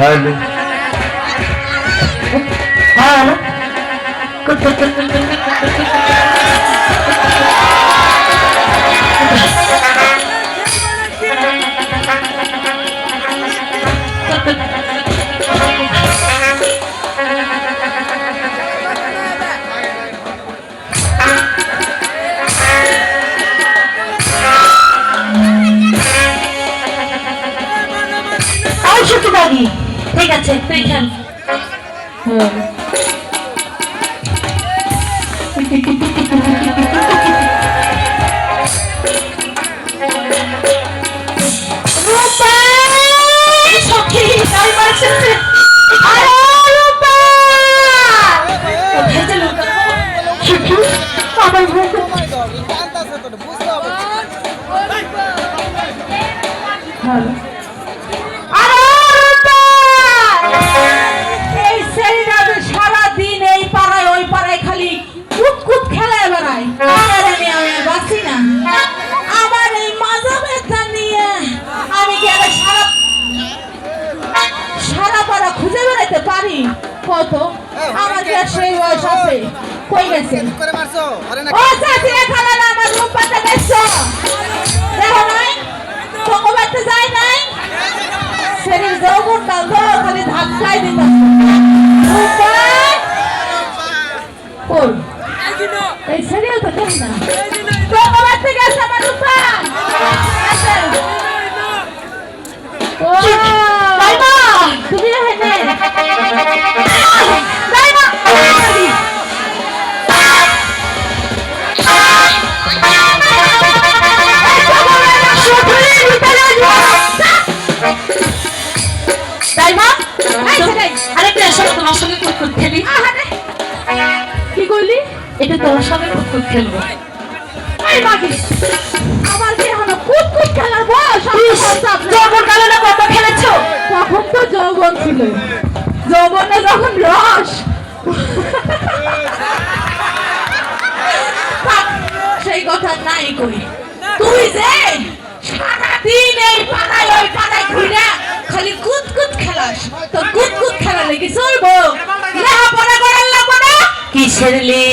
Hello hello ঠিক আছে তুই খেল। সারাদিন এই পাড়ায় ওই পাড়ায় খালি কুতকুত খেলায় বেড়ায়, বাঁচি না। আমার এই মাজা ব্যথা নিয়ে আমি কি আবার সারা পাড়া খুঁজে বেড়াইতে পারি? কত আমার কি আর সেই বয়স আছে? কই গেছে? ও চাচি এখানে না, আমার রূপ পাতা দেখছো? দেখো নাই তোকে বাড়তে যায় নাই? শরীর যৌবনটা খালি ধাক্কায় দিত। এই শরীর তো কেন না তোকে বাড়তে গেছে আমার রূপা। তুমি কি করলি? এটা তোমার সঙ্গে কুতকুত খেলবো। আমার কি হলো কুতকুত খেলার বয়স? যৌবন কালে না কত খেলেছো? তখন তো যৌবন ছিল, যৌবনে যখন রস। সেই কথা নাই কই। তুই যে সারাদিন এই পাড়ায় ওই পাড়ায় ঘুরে খালি কুতকুত খেলাস, তো কুতকুত খেলা লেগে চলবো? লেখাপড়া করার লাগবো না? কিসের লে